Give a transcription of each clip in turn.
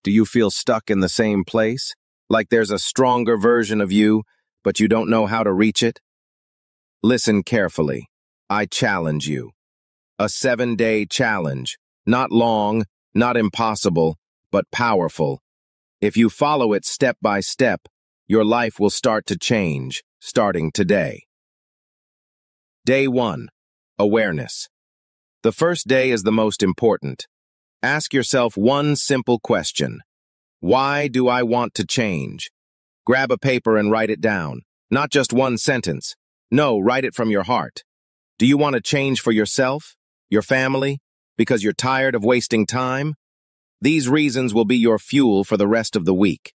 Do you feel stuck in the same place? Like there's a stronger version of you, but you don't know how to reach it? Listen carefully. I challenge you. A 7-day challenge. Not long, not impossible, but powerful. If you follow it step by step, your life will start to change, starting today. Day 1. Awareness. The first day is the most important. Ask yourself one simple question. Why do I want to change? Grab a paper and write it down. Not just one sentence. No, write it from your heart. Do you want to change for yourself, your family, because you're tired of wasting time? These reasons will be your fuel for the rest of the week.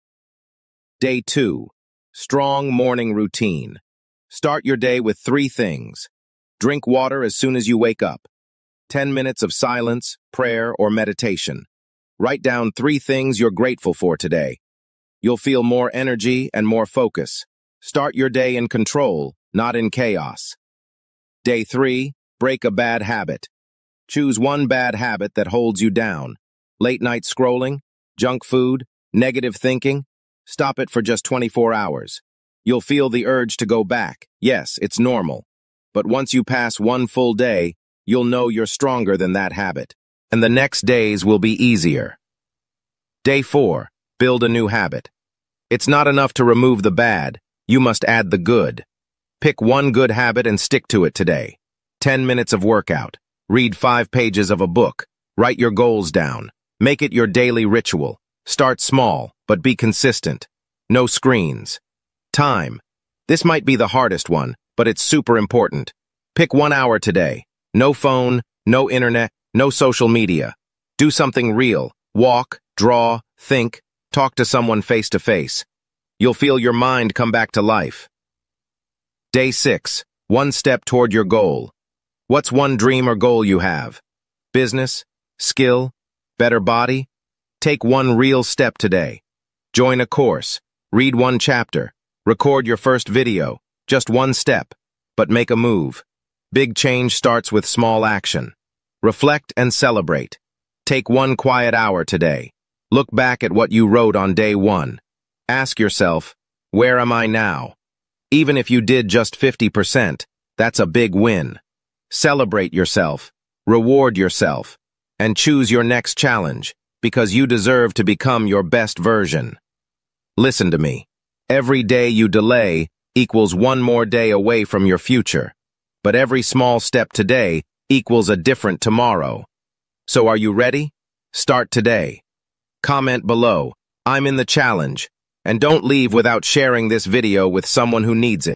Day 2. Strong morning routine. Start your day with 3 things. Drink water as soon as you wake up. 10 minutes of silence, prayer, or meditation. Write down 3 things you're grateful for today. You'll feel more energy and more focus. Start your day in control, not in chaos. Day 3. Break a bad habit. Choose one bad habit that holds you down. Late night scrolling, junk food, negative thinking. Stop it for just 24 hours. You'll feel the urge to go back. Yes, it's normal. But once you pass one full day, you'll know you're stronger than that habit. And the next days will be easier. Day 4. Build a new habit. It's not enough to remove the bad. You must add the good. Pick one good habit and stick to it today. 10 minutes of workout. Read 5 pages of a book. Write your goals down. Make it your daily ritual. Start small, but be consistent. No screens. Time. This might be the hardest one, but it's super important. Pick 1 hour today. No phone, no internet, no social media. Do something real. Walk, draw, think, talk to someone face to face. You'll feel your mind come back to life. Day 6. One step toward your goal. What's one dream or goal you have? Business? Skill? Better body? Take one real step today. Join a course. Read 1 chapter. Record your first video. Just 1 step. But make a move. Big change starts with small action. Reflect and celebrate. Take 1 quiet hour today. Look back at what you wrote on day 1. Ask yourself, where am I now? Even if you did just 50%, that's a big win. Celebrate yourself, reward yourself, and choose your next challenge, because you deserve to become your best version. Listen to me. Every day you delay equals 1 more day away from your future. But every small step today equals a different tomorrow. So are you ready? Start today. Comment below, I'm in the challenge, and don't leave without sharing this video with someone who needs it.